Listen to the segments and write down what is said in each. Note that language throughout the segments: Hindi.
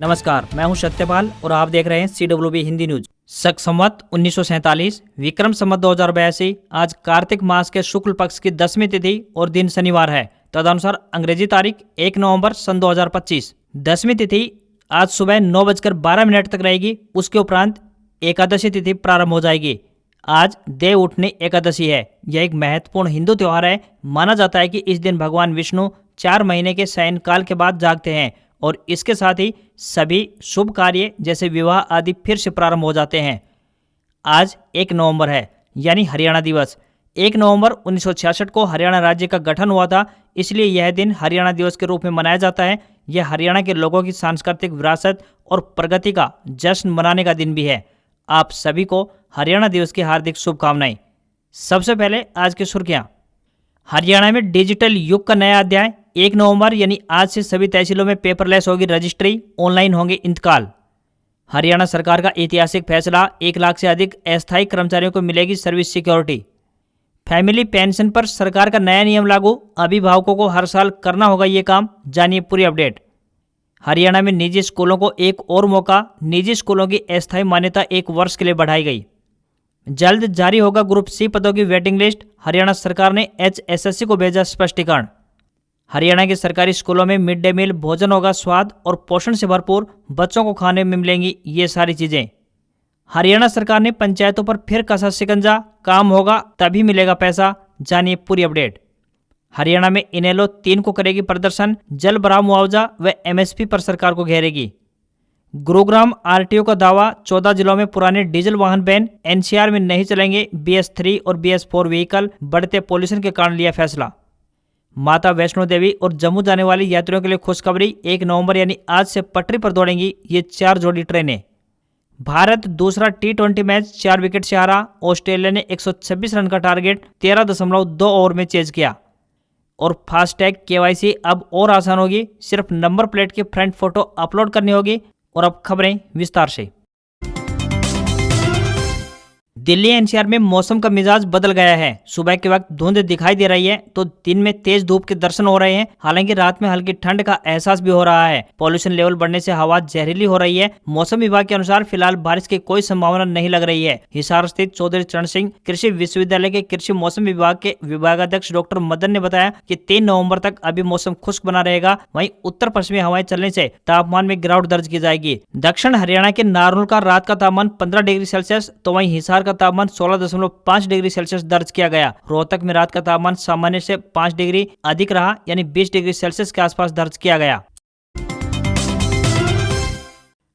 नमस्कार, मैं हूं सत्यपाल और आप देख रहे हैं CWB हिंदी न्यूज। शक संवत 1947, विक्रम संवत 2082। आज कार्तिक मास के शुक्ल पक्ष की 10वीं तिथि और दिन शनिवार है। तदनुसार अंग्रेजी तारीख 1 नवंबर सन 2025। 10वीं तिथि आज सुबह 9:12 तक रहेगी। उसके उपरांत एकादशी तिथि प्रारंभ हो जाएगी। आज देव उठनी एकादशी है। यह एक महत्वपूर्ण हिंदू त्योहार है। माना जाता है कि इस दिन भगवान विष्णु 4 महीने के शयन काल के बाद जागते हैं और इसके साथ ही सभी शुभ कार्य जैसे विवाह आदि फिर से प्रारंभ हो जाते हैं। आज 1 नवंबर है, यानी हरियाणा दिवस। 1 नवंबर 1966 को हरियाणा राज्य का गठन हुआ था, इसलिए यह दिन हरियाणा दिवस के रूप में मनाया जाता है। यह हरियाणा के लोगों की सांस्कृतिक विरासत और प्रगति का जश्न मनाने का दिन भी है। आप सभी को हरियाणा दिवस की हार्दिक शुभकामनाएं। सबसे पहले आज की सुर्खियां। हरियाणा में डिजिटल युग का नया अध्याय। 1 नवंबर यानी आज से सभी तहसीलों में पेपरलेस होगी रजिस्ट्री, ऑनलाइन होंगे इंतकाल। हरियाणा सरकार का ऐतिहासिक फैसला, 1 लाख से अधिक अस्थायी कर्मचारियों को मिलेगी सर्विस सिक्योरिटी। फैमिली पेंशन पर सरकार का नया नियम लागू, अभिभावकों को हर साल करना होगा ये काम। जानिए पूरी अपडेट। हरियाणा में निजी स्कूलों को एक और मौका, निजी स्कूलों की अस्थायी मान्यता 1 वर्ष के लिए बढ़ाई गई। जल्द जारी होगा ग्रुप सी पदों की वेटिंग लिस्ट। हरियाणा सरकार ने HSSC को भेजा स्पष्टीकरण। हरियाणा के सरकारी स्कूलों में मिड डे मील भोजन होगा स्वाद और पोषण से भरपूर, बच्चों को खाने में मिलेंगी ये सारी चीजें। हरियाणा सरकार ने पंचायतों पर फिर कसा शिकंजा, काम होगा तभी मिलेगा पैसा। जानिए पूरी अपडेट। हरियाणा में इनेलो 3 को करेगी प्रदर्शन, जल भराव मुआवजा व MSP पर सरकार को घेरेगी। गुरुग्राम RTO का दावा, 14 जिलों में पुराने डीजल वाहन बैन। NCR में नहीं चलेंगे BS3 और BS4 व्हीकल, बढ़ते पॉल्यूशन के कारण लिया फैसला। माता वैष्णो देवी और जम्मू जाने वाली यात्रियों के लिए खुशखबरी, 1 नवंबर यानी आज से पटरी पर दौड़ेंगी ये 4 जोड़ी ट्रेनें। भारत दूसरा T20 मैच 4 विकेट से हारा। ऑस्ट्रेलिया ने 126 रन का टारगेट 13.2 ओवर में चेज किया। और फास्टैग KYC अब और आसान होगी, सिर्फ नंबर प्लेट की फ्रंट फोटो अपलोड करनी होगी। और अब खबरें विस्तार से। दिल्ली NCR में मौसम का मिजाज बदल गया है। सुबह के वक्त धुंध दिखाई दे रही है तो दिन में तेज धूप के दर्शन हो रहे हैं। हालांकि रात में हल्की ठंड का एहसास भी हो रहा है। पॉल्यूशन लेवल बढ़ने से हवा जहरीली हो रही है। मौसम विभाग के अनुसार फिलहाल बारिश की कोई संभावना नहीं लग रही है। हिसार स्थित चौधरी चरण सिंह कृषि विश्वविद्यालय के कृषि मौसम विभाग के विभागाध्यक्ष डॉक्टर मदन ने बताया कि 3 नवम्बर तक अभी मौसम खुश्क बना रहेगा। वहीं उत्तर पश्चिमी हवाएं चलने से तापमान में गिरावट दर्ज की जाएगी। दक्षिण हरियाणा के नारनौल का रात का तापमान 15 डिग्री सेल्सियस तो वहीं हिसार का तापमान 16.5 डिग्री सेल्सियस दर्ज किया गया। रोहतक में रात का तापमान सामान्य से 5 डिग्री अधिक रहा, यानी 20 डिग्री सेल्सियस के आसपास दर्ज किया गया।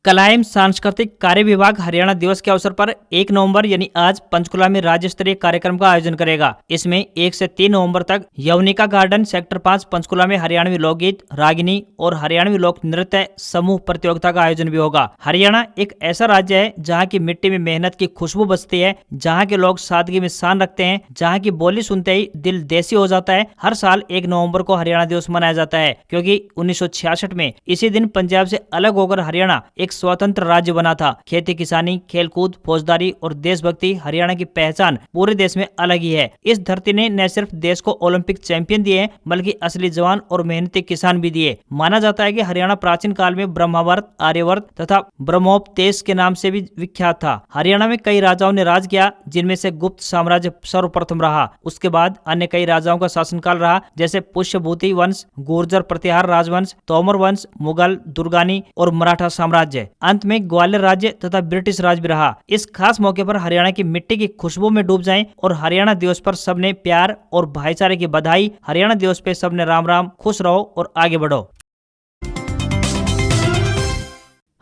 कला एवं सांस्कृतिक कार्य विभाग हरियाणा दिवस के अवसर पर 1 नवंबर यानी आज पंचकुला में राज्य स्तरीय कार्यक्रम का आयोजन करेगा। इसमें 1 से 3 नवंबर तक यवनिका गार्डन सेक्टर 5 पंचकुला में हरियाणवी लोकगीत, रागिनी और हरियाणवी लोक नृत्य समूह प्रतियोगिता का आयोजन भी होगा। हरियाणा एक ऐसा राज्य है जहाँ की मिट्टी में मेहनत की खुशबू बसती है, जहाँ के लोग सादगी में शान रखते हैं, जहाँ की बोली सुनते ही दिल देसी हो जाता है। हर साल 1 नवम्बर को हरियाणा दिवस मनाया जाता है क्योंकि 1966 में इसी दिन पंजाब से अलग होकर हरियाणा एक स्वतंत्र राज्य बना था। खेती किसानी, खेलकूद, फौजदारी और देशभक्ति हरियाणा की पहचान पूरे देश में अलग ही है। इस धरती ने न सिर्फ देश को ओलंपिक चैंपियन दिए बल्कि असली जवान और मेहनती किसान भी दिए। माना जाता है कि हरियाणा प्राचीन काल में ब्रह्मावर्त, आर्यवर्त तथा ब्रह्मोपदेश के नाम से भी विख्यात था। हरियाणा में कई राजाओं ने राज किया, जिनमें से गुप्त साम्राज्य सर्वप्रथम रहा। उसके बाद अन्य कई राजाओं का शासनकाल रहा, जैसे पुष्यभूति वंश, गुर्जर प्रतिहार राजवंश, तोमर वंश, मुगल, दुर्गानी और मराठा साम्राज्य। अंत में ग्वालियर राज्य तथा ब्रिटिश राज भी रहा। इस खास मौके पर हरियाणा की मिट्टी की खुशबू में डूब जाएं और हरियाणा दिवस पर सबने प्यार और भाईचारे की बधाई। हरियाणा दिवस पे सबने राम राम, खुश रहो और आगे बढ़ो।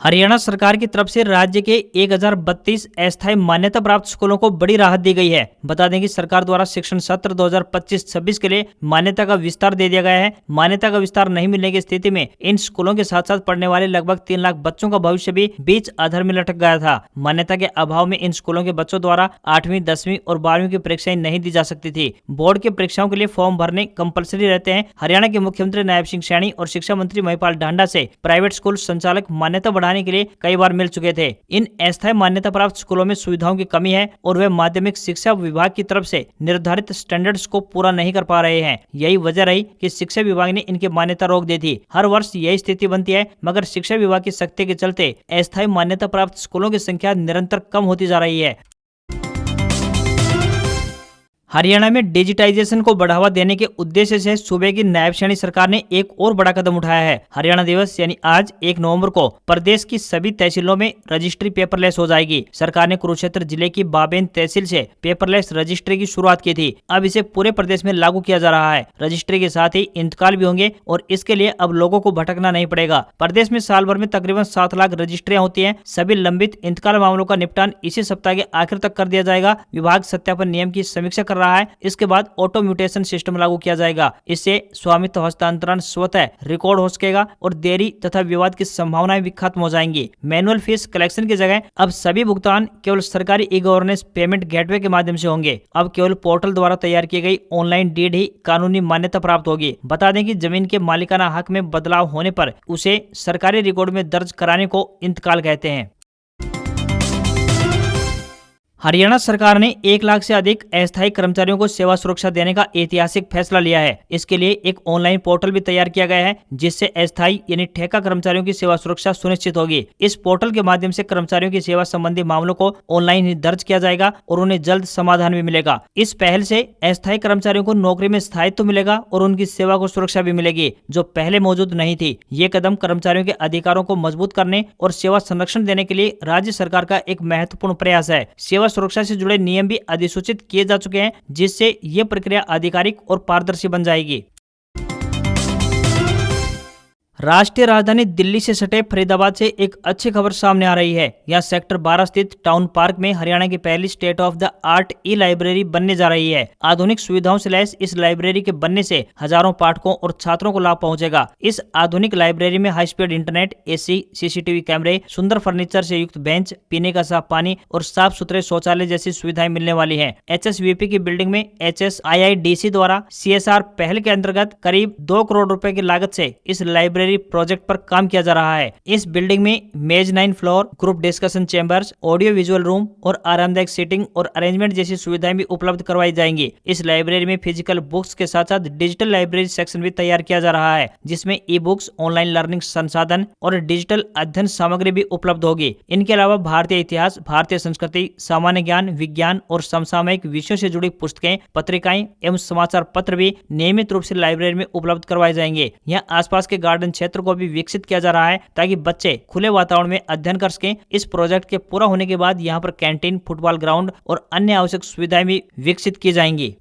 हरियाणा सरकार की तरफ से राज्य के 1032 अस्थायी मान्यता प्राप्त स्कूलों को बड़ी राहत दी गई है। बता दें कि सरकार द्वारा शिक्षण सत्र 2025-26 के लिए मान्यता का विस्तार दे दिया गया है। मान्यता का विस्तार नहीं मिलने की स्थिति में इन स्कूलों के साथ साथ पढ़ने वाले लगभग 3 लाख बच्चों का भविष्य भी बीच अधर में लटक गया था। मान्यता के अभाव में इन स्कूलों के बच्चों द्वारा 8वीं, 10वीं और 12वीं की परीक्षाएं नहीं दी जा सकती थी। बोर्ड की परीक्षाओं के लिए फॉर्म भरने कंपलसरी रहते हैं। हरियाणा के मुख्यमंत्री नायब सिंह सैनी और शिक्षा मंत्री महिपाल ढांडा से प्राइवेट स्कूल संचालक मान्यता बढ़ाने बढ़ाने के लिए कई बार मिल चुके थे। इन अस्थायी मान्यता प्राप्त स्कूलों में सुविधाओं की कमी है और वे माध्यमिक शिक्षा विभाग की तरफ से निर्धारित स्टैंडर्ड्स को पूरा नहीं कर पा रहे हैं। यही वजह रही कि शिक्षा विभाग ने इनकी मान्यता रोक दी थी। हर वर्ष यही स्थिति बनती है, मगर शिक्षा विभाग की सख्ती के चलते अस्थायी मान्यता प्राप्त स्कूलों की संख्या निरंतर कम होती जा रही है। हरियाणा में डिजिटाइजेशन को बढ़ावा देने के उद्देश्य से सूबे की नायब श्रेणी सरकार ने एक और बड़ा कदम उठाया है। हरियाणा दिवस यानी आज 1 नवंबर को प्रदेश की सभी तहसीलों में रजिस्ट्री पेपरलेस हो जाएगी। सरकार ने कुरुक्षेत्र जिले की बाबेन तहसील से पेपरलेस रजिस्ट्री की शुरुआत की थी। अब इसे पूरे प्रदेश में लागू किया जा रहा है। रजिस्ट्री के साथ ही इंतकाल भी होंगे और इसके लिए अब लोगों को भटकना नहीं पड़ेगा। प्रदेश में साल भर में तकरीबन 7 लाख रजिस्ट्रियां होती हैं। सभी लंबित इंतकाल मामलों का निपटान इसी सप्ताह के आखिर तक कर दिया जाएगा। विभाग सत्यापन नियम की समीक्षा कर रहा है। इसके बाद ऑटो म्यूटेशन सिस्टम लागू किया जाएगा। इससे स्वामित्व हस्तांतरण स्वतः रिकॉर्ड हो सकेगा और देरी तथा विवाद की संभावनाएं भी खत्म हो जाएंगी। मैनुअल फीस कलेक्शन की जगह अब सभी भुगतान केवल सरकारी ई गवर्नेंस पेमेंट गेटवे के माध्यम से होंगे। अब केवल पोर्टल द्वारा तैयार की गई ऑनलाइन डीड ही कानूनी मान्यता प्राप्त होगी। बता दें कि जमीन के मालिकाना हक में बदलाव होने पर उसे सरकारी रिकॉर्ड में दर्ज कराने को इंतकाल कहते हैं। हरियाणा सरकार ने 1 लाख से अधिक अस्थायी कर्मचारियों को सेवा सुरक्षा देने का ऐतिहासिक फैसला लिया है। इसके लिए एक ऑनलाइन पोर्टल भी तैयार किया गया है, जिससे अस्थायी यानी ठेका कर्मचारियों की सेवा सुरक्षा सुनिश्चित होगी। इस पोर्टल के माध्यम से कर्मचारियों की सेवा संबंधी मामलों को ऑनलाइन ही दर्ज किया जाएगा और उन्हें जल्द समाधान भी मिलेगा। इस पहल से अस्थायी कर्मचारियों को नौकरी में स्थायित्व मिलेगा और उनकी सेवा को सुरक्षा भी मिलेगी, जो पहले मौजूद नहीं थी। ये कदम कर्मचारियों के अधिकारों को मजबूत करने और सेवा संरक्षण देने के लिए राज्य सरकार का एक महत्वपूर्ण प्रयास है। सेवा सुरक्षा से जुड़े नियम भी अधिसूचित किए जा चुके हैं, जिससे ये प्रक्रिया आधिकारिक और पारदर्शी बन जाएगी। राष्ट्रीय राजधानी दिल्ली से सटे फरीदाबाद से एक अच्छी खबर सामने आ रही है। यहाँ सेक्टर 12 स्थित टाउन पार्क में हरियाणा की पहली state of the art E library बनने जा रही है। आधुनिक सुविधाओं से लैस इस लाइब्रेरी के बनने से हजारों पाठकों और छात्रों को लाभ पहुंचेगा। इस आधुनिक लाइब्रेरी में high speed internet, AC, CCTV कैमरे, सुंदर फर्नीचर से युक्त बेंच, पीने का साफ पानी और साफ सुथरे शौचालय जैसी सुविधाएं मिलने वाली है। HSVP की बिल्डिंग में HSIIDC द्वारा CSR पहल के अंतर्गत करीब 2 करोड़ रुपए की लागत से इस लाइब्रेरी प्रोजेक्ट पर काम किया जा रहा है। इस बिल्डिंग में mezzanine floor, group discussion chambers, audio visual room और आरामदायक सीटिंग और अरेंजमेंट जैसी सुविधाएं भी उपलब्ध करवाई जाएंगी। इस लाइब्रेरी में फिजिकल बुक्स के साथ साथ डिजिटल लाइब्रेरी सेक्शन भी तैयार किया जा रहा है, जिसमें ई बुक्स, ऑनलाइन लर्निंग संसाधन और डिजिटल अध्ययन सामग्री भी उपलब्ध होगी। इनके अलावा भारतीय इतिहास, भारतीय संस्कृति, सामान्य ज्ञान, विज्ञान और समसामयिक विषयों से जुड़ी पुस्तकें, पत्रिकाएं एवं समाचार पत्र भी नियमित रूप से लाइब्रेरी में उपलब्ध करवाए जाएंगे। यहाँ आसपास के गार्डन क्षेत्र को भी विकसित किया जा रहा है, ताकि बच्चे खुले वातावरण में अध्ययन कर सकें। इस प्रोजेक्ट के पूरा होने के बाद यहाँ पर कैंटीन, फुटबॉल ग्राउंड और अन्य आवश्यक सुविधाएं भी विकसित की जाएंगी।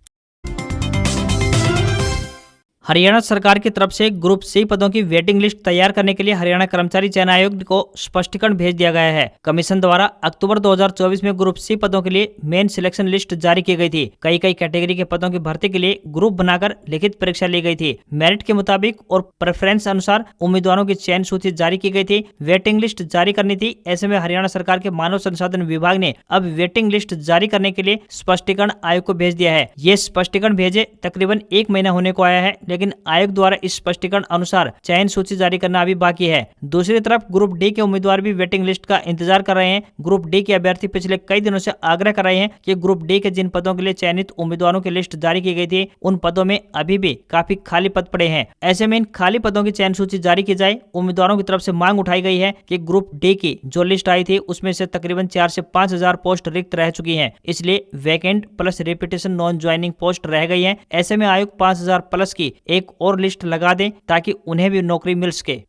हरियाणा सरकार की तरफ से ग्रुप सी पदों की वेटिंग लिस्ट तैयार करने के लिए हरियाणा कर्मचारी चयन आयोग को स्पष्टीकरण भेज दिया गया है। कमीशन द्वारा अक्टूबर 2024 में ग्रुप सी पदों के लिए मेन सिलेक्शन लिस्ट जारी की गई थी। कई कैटेगरी के पदों की भर्ती के लिए ग्रुप बनाकर लिखित परीक्षा ली गई थी। मेरिट के मुताबिक और प्रेफरेंस अनुसार उम्मीदवारों की चयन सूची जारी की गई थी। वेटिंग लिस्ट जारी करनी थी। ऐसे में हरियाणा सरकार के मानव संसाधन विभाग ने अब वेटिंग लिस्ट जारी करने के लिए स्पष्टीकरण आयोग को भेज दिया है। ये स्पष्टीकरण भेजे तकरीबन 1 महीना होने को आया है, लेकिन आयोग द्वारा इस स्पष्टीकरण अनुसार चयन सूची जारी करना अभी बाकी है। दूसरी तरफ ग्रुप डी के उम्मीदवार भी वेटिंग लिस्ट का इंतजार कर रहे हैं। ग्रुप डी के अभ्यर्थी पिछले कई दिनों से आग्रह कर रहे हैं कि ग्रुप डी के जिन पदों के लिए चयनित उम्मीदवारों की लिस्ट जारी की गई थी, उन पदों में अभी भी काफी खाली पद पड़े हैं। ऐसे में इन खाली पदों की चयन सूची जारी की जाए। उम्मीदवारों की तरफ से मांग उठाई गई है कि ग्रुप डी की जो लिस्ट आई थी, उसमें से तकरीबन 4 से 5 हजार पोस्ट रिक्त रह चुकी है, इसलिए vacant plus repetition non joining post रह गई है। ऐसे में आयोग 5000 प्लस की एक और लिस्ट लगा दें, ताकि उन्हें भी नौकरी मिल सके।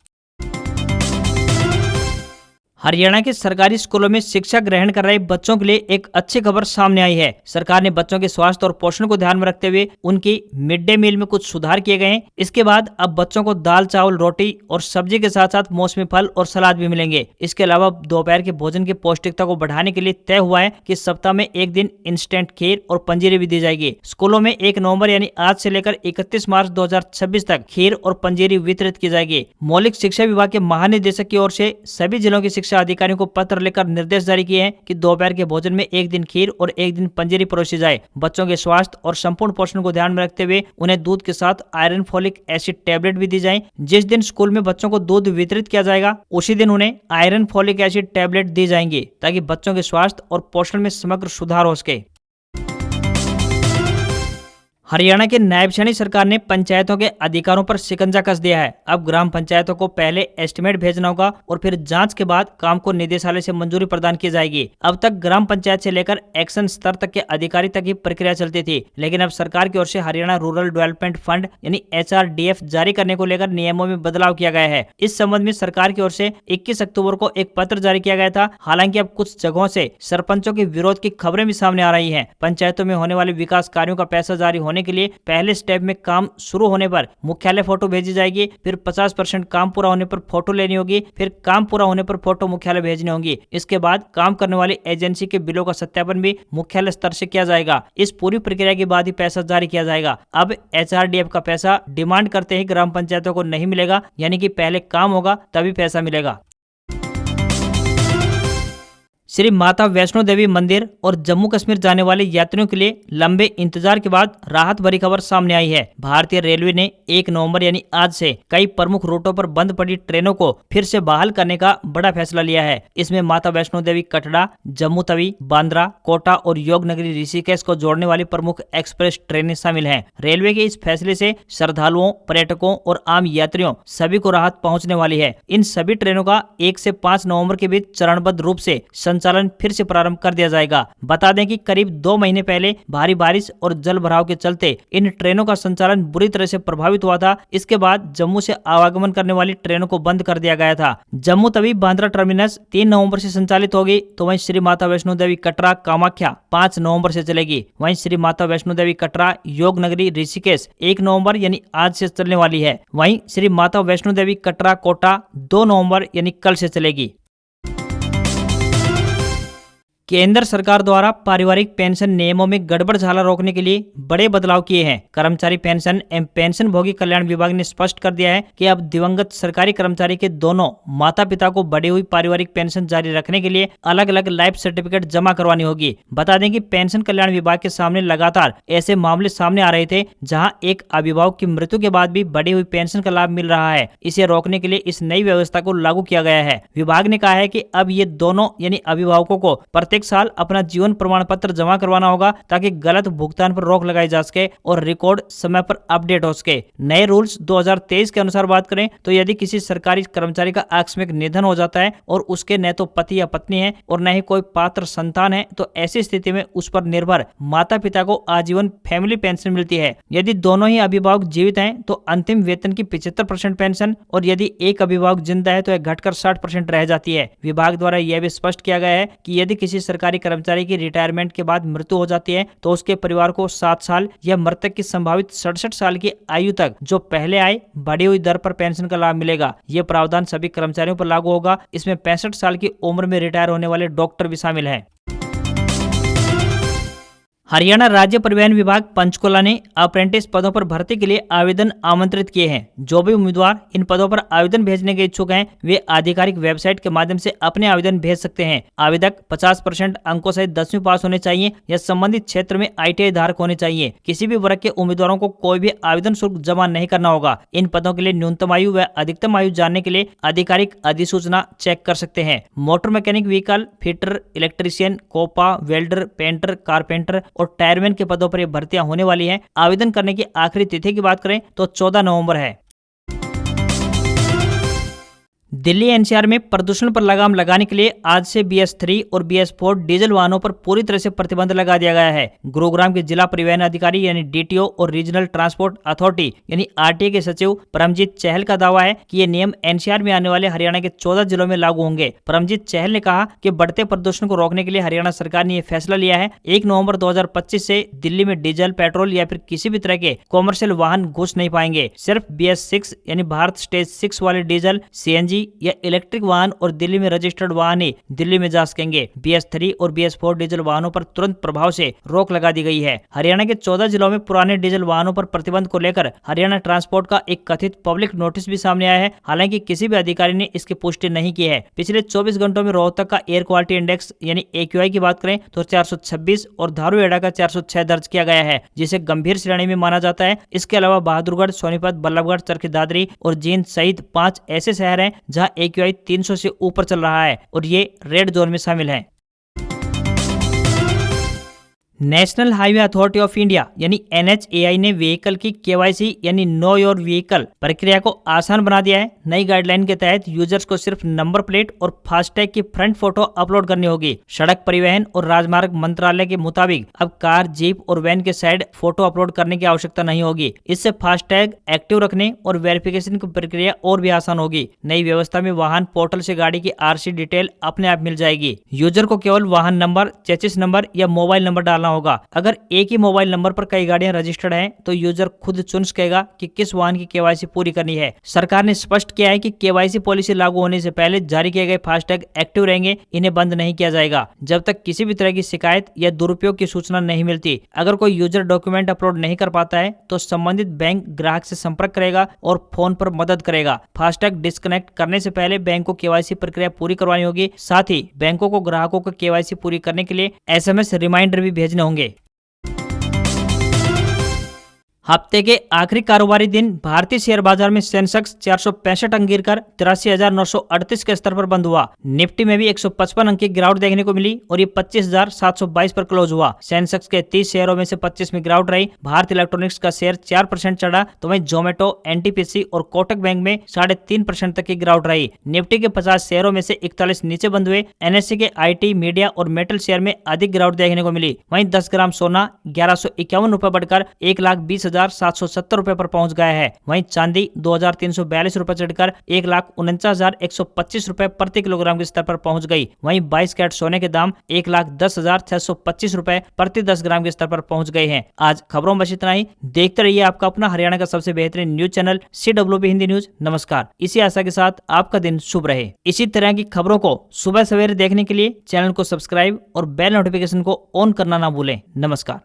हरियाणा के सरकारी स्कूलों में शिक्षा ग्रहण कर रहे बच्चों के लिए एक अच्छी खबर सामने आई है। सरकार ने बच्चों के स्वास्थ्य और पोषण को ध्यान में रखते हुए उनकी मिड डे मील में कुछ सुधार किए गए हैं। इसके बाद अब बच्चों को दाल, चावल, रोटी और सब्जी के साथ साथ मौसमी फल और सलाद भी मिलेंगे। इसके अलावा दोपहर के भोजन की पौष्टिकता को बढ़ाने के लिए तय हुआ है कि सप्ताह में एक दिन इंस्टेंट खीर और पंजीरी भी दी जाएगी। स्कूलों में 1 नवंबर यानी आज से लेकर 31 मार्च 2026 तक खीर और पंजीरी वितरित की जाएगी। मौलिक शिक्षा विभाग के महानिदेशक की ओर से सभी जिलों की शिक्षा शिक्षा अधिकारियों को पत्र लिखकर निर्देश जारी किए हैं कि दोपहर के भोजन में एक दिन खीर और एक दिन पंजीरी परोसी जाए। बच्चों के स्वास्थ्य और संपूर्ण पोषण को ध्यान में रखते हुए उन्हें दूध के साथ आयरन फोलिक एसिड टैबलेट भी दी जाए। जिस दिन स्कूल में बच्चों को दूध वितरित किया जाएगा उसी दिन उन्हें आयरन फोलिक एसिड टैबलेट दी जाएंगी ताकि बच्चों के स्वास्थ्य और पोषण में समग्र सुधार हो सके। हरियाणा के नायब सैनी सरकार ने पंचायतों के अधिकारों पर शिकंजा कस दिया है। अब ग्राम पंचायतों को पहले एस्टिमेट भेजना होगा और फिर जांच के बाद काम को निदेशालय से मंजूरी प्रदान की जाएगी। अब तक ग्राम पंचायत से लेकर एक्शन स्तर तक के अधिकारी तक ही प्रक्रिया चलती थी, लेकिन अब सरकार की ओर से हरियाणा रूरल डेवलपमेंट फंड यानी HRDF जारी करने को लेकर नियमों में बदलाव किया गया है। इस संबंध में सरकार की ओर से 21 अक्टूबर को एक पत्र जारी किया गया था। हालांकि अब कुछ जगहों से सरपंचों के विरोध की खबरें भी सामने आ रही है। पंचायतों में होने वाले विकास कार्यों का पैसा जारी होने के लिए पहले स्टेप में काम शुरू होने पर मुख्यालय फोटो भेजी जाएगी, फिर 50% काम पूरा होने पर फोटो लेनी होगी, फिर काम पूरा होने पर फोटो मुख्यालय भेजनी होगी। इसके बाद काम करने वाली एजेंसी के बिलों का सत्यापन भी मुख्यालय स्तर से किया जाएगा। इस पूरी प्रक्रिया के बाद ही पैसा जारी किया जाएगा। अब HRDF का पैसा डिमांड करते ही ग्राम पंचायतों को नहीं मिलेगा, यानी कि पहले काम होगा तभी पैसा मिलेगा। श्री माता वैष्णो देवी मंदिर और जम्मू कश्मीर जाने वाले यात्रियों के लिए लंबे इंतजार के बाद राहत भरी खबर सामने आई है। भारतीय रेलवे ने 1 नवंबर यानी आज से कई प्रमुख रूटों पर बंद पड़ी ट्रेनों को फिर से बहाल करने का बड़ा फैसला लिया है। इसमें माता वैष्णो देवी कटरा, जम्मू तवी, बांद्रा, कोटा और योगनगरी ऋषिकेश को जोड़ने वाली प्रमुख एक्सप्रेस ट्रेनें शामिल हैं। रेलवे के इस फैसले से श्रद्धालुओं, पर्यटकों और आम यात्रियों सभी को राहत पहुँचने वाली है। इन सभी ट्रेनों का 1 से 5 नवम्बर के बीच चरणबद्ध रूप से संचालन फिर से प्रारंभ कर दिया जाएगा। बता दें कि करीब 2 महीने पहले भारी बारिश और जल भराव के चलते इन ट्रेनों का संचालन बुरी तरह से प्रभावित हुआ था। इसके बाद जम्मू से आवागमन करने वाली ट्रेनों को बंद कर दिया गया था। जम्मू तवी बांद्रा टर्मिनस 3 नवंबर से संचालित होगी, तो वहीं श्री माता वैष्णो देवी कटरा कामाख्या 5 नवंबर से चलेगी। वहीं श्री माता वैष्णो देवी कटरा योगनगरी ऋषिकेश 1 नवंबर यानी आज से चलने वाली है। वहीं श्री माता वैष्णो देवी कटरा कोटा 2 नवंबर यानी कल से चलेगी। केंद्र सरकार द्वारा पारिवारिक पेंशन नियमों में गड़बड़ झाला रोकने के लिए बड़े बदलाव किए हैं। कर्मचारी पेंशन एवं पेंशन भोगी कल्याण विभाग ने स्पष्ट कर दिया है कि अब दिवंगत सरकारी कर्मचारी के दोनों माता पिता को बढ़ी हुई पारिवारिक पेंशन जारी रखने के लिए अलग अलग लाइफ सर्टिफिकेट जमा करवानी होगी। बता दें कि पेंशन कल्याण विभाग के सामने लगातार ऐसे मामले सामने आ रहे थे जहां एक अभिभावक की मृत्यु के बाद भी बढ़ी हुई पेंशन का लाभ मिल रहा है। इसे रोकने के लिए इस नई व्यवस्था को लागू किया गया है। विभाग ने कहा है कि अब ये दोनों यानी अभिभावकों को प्रत्येक साल अपना जीवन प्रमाण पत्र जमा करवाना होगा ताकि गलत भुगतान पर रोक लगाई जा सके और रिकॉर्ड समय पर अपडेट हो सके। नए रूल्स 2023 के अनुसार बात करें तो यदि किसी सरकारी कर्मचारी का आकस्मिक निधन हो जाता है और उसके न तो पति या पत्नी है और न ही कोई पात्र संतान है, तो ऐसी स्थिति में उस पर निर्भर माता पिता को आजीवन फैमिली पेंशन मिलती है। यदि दोनों ही अभिभावक जीवित हैं तो अंतिम वेतन की 75% पेंशन, और यदि एक अभिभावक जिंदा है तो यह घटकर 60% रह जाती है। विभाग द्वारा यह भी स्पष्ट किया गया है कि यदि किसी सरकारी कर्मचारी की रिटायरमेंट के बाद मृत्यु हो जाती है तो उसके परिवार को 7 साल या मृतक की संभावित 67 साल की आयु तक जो पहले आए बढ़ी हुई दर पर पेंशन का लाभ मिलेगा। ये प्रावधान सभी कर्मचारियों पर लागू होगा। इसमें 65 साल की उम्र में रिटायर होने वाले डॉक्टर भी शामिल हैं। हरियाणा राज्य परिवहन विभाग पंचकुला ने अप्रेंटिस पदों पर भर्ती के लिए आवेदन आमंत्रित किए हैं। जो भी उम्मीदवार इन पदों पर आवेदन भेजने के इच्छुक हैं वे आधिकारिक वेबसाइट के माध्यम से अपने आवेदन भेज सकते हैं। आवेदक 50% अंकों सहित 10वीं पास होने चाहिए या संबंधित क्षेत्र में ITI धारक होने चाहिए। किसी भी वर्ग के उम्मीदवारों को कोई भी आवेदन शुल्क जमा नहीं करना होगा। इन पदों के लिए न्यूनतम आयु व अधिकतम आयु जानने के लिए आधिकारिक अधिसूचना चेक कर सकते हैं। Motor mechanic vehicle fitter, electrician, COPA, welder, painter, carpenter और टायरमैन के पदों पर ये भर्तियां होने वाली हैं। आवेदन करने की आखिरी तिथि की बात करें तो 14 नवंबर है। दिल्ली NCR में प्रदूषण पर लगाम लगाने के लिए आज से BS3 और BS4 डीजल वाहनों पर पूरी तरह से प्रतिबंध लगा दिया गया है। गुरुग्राम के जिला परिवहन अधिकारी यानी DTO और रीजनल ट्रांसपोर्ट अथॉरिटी यानी RTA के सचिव परमजीत चहल का दावा है कि ये नियम NCR में आने वाले हरियाणा के 14 जिलों में लागू होंगे। परमजीत चहल ने कहा कि बढ़ते प्रदूषण को रोकने के लिए हरियाणा सरकार ने यह फैसला लिया है। 1 नवंबर 2025 से दिल्ली में डीजल, पेट्रोल या फिर किसी भी तरह के कॉमर्शियल वाहन घुस नहीं पाएंगे। सिर्फ BS6 यानी भारत स्टेज 6 वाले डीजल, CNG सीएनजी या इलेक्ट्रिक वाहन और दिल्ली में रजिस्टर्ड वाहन ही दिल्ली में जा सकेंगे। BS3 और BS4 डीजल वाहनों पर तुरंत प्रभाव से रोक लगा दी गई है। हरियाणा के 14 जिलों में पुराने डीजल वाहनों पर प्रतिबंध को लेकर हरियाणा ट्रांसपोर्ट का एक कथित पब्लिक नोटिस भी सामने आया है। हालांकि किसी भी अधिकारी ने इसकी पुष्टि नहीं की है। पिछले 24 घंटों में रोहतक का एयर क्वालिटी इंडेक्स यानी AQI की बात करें तो 426 और धारूहेड़ा का 406 दर्ज किया गया है, जिसे गंभीर श्रेणी में माना जाता है। इसके अलावा बहादुरगढ़, सोनीपत, बल्लभगढ़, चरखी दादरी और जींद सहित 5 ऐसे शहर हैं जहां AQI 300 से ऊपर चल रहा है और ये रेड जोन में शामिल है। National highway authority of India यानी NHAI ने व्हीकल की KYC यानी नो योर व्हीकल प्रक्रिया को आसान बना दिया है। नई गाइडलाइन के तहत यूजर्स को सिर्फ नंबर प्लेट और फास्टैग की फ्रंट फोटो अपलोड करनी होगी। सड़क परिवहन और राजमार्ग मंत्रालय के मुताबिक अब कार, जीप और वैन के साइड फोटो अपलोड करने की आवश्यकता नहीं होगी। इससे फास्टैग एक्टिव रखने और वेरिफिकेशन की प्रक्रिया और भी आसान होगी। नई व्यवस्था में वाहन पोर्टल से गाड़ी की RC डिटेल अपने आप मिल जाएगी। यूजर को केवल वाहन नंबर, चेसिस नंबर या मोबाइल नंबर डालना होगा। अगर एक ही मोबाइल नंबर पर कई गाड़ियां रजिस्टर्ड हैं, तो यूजर खुद चुन सकेगा कि किस वाहन की KYC पूरी करनी है। सरकार ने स्पष्ट किया है कि KYC पॉलिसी लागू होने से पहले जारी किए गए फास्टैग एक्टिव रहेंगे, इन्हें बंद नहीं किया जाएगा जब तक किसी भी तरह की शिकायत या दुरुपयोग की सूचना नहीं मिलती। अगर कोई यूजर डॉक्यूमेंट अपलोड नहीं कर पाता है तो संबंधित बैंक ग्राहक से संपर्क करेगा और फोन पर मदद करेगा। फास्टैग डिस्कनेक्ट करने से पहले बैंक को KYC प्रक्रिया पूरी करवानी होगी। साथ ही बैंकों को ग्राहकों को KYC पूरी करने के लिए SMS रिमाइंडर भी भेजने होंगे। हफ्ते के आखिरी कारोबारी दिन भारतीय शेयर बाजार में सेंसेक्स 465 अंक गिरकर 83,938 के स्तर पर बंद हुआ। निफ्टी में भी 155 अंक की गिरावट देखने को मिली और ये 25,722 पर क्लोज हुआ। सेंसेक्स के 30 शेयरों में से 25 में गिरावट रही। भारत इलेक्ट्रॉनिक्स का शेयर 4% चढ़ा, तो वहीं जोमेटो, NTPC और कोटक बैंक में 3.5% तक की गिरावट रही। निफ्टी के 50 शेयरों में से 41 नीचे बंद हुए। NSE के IT, मीडिया और मेटल शेयर में अधिक गिरावट देखने को मिली। वहीं 10 ग्राम सोना 1151 रुपए बढ़कर 1,20,770 रुपए पर पहुंच गया है। वहीं चांदी 2,342 रुपए चढ़कर 1,49,125 रुपए प्रति किलोग्राम के स्तर पर पहुंच गई। वहीं 22 कैरेट सोने के दाम 1,10,625 रुपए प्रति 10 ग्राम के स्तर पर पहुंच गए हैं। आज खबरों में बस इतना ही। देखते रहिए आपका अपना हरियाणा का सबसे बेहतरीन news channel CWB Hindi news. नमस्कार। इसी आशा के साथ आपका दिन शुभ रहे। इसी तरह की खबरों को सुबह सवेरे देखने के लिए चैनल को सब्सक्राइब और बेल नोटिफिकेशन को ऑन करना ना भूलें। नमस्कार।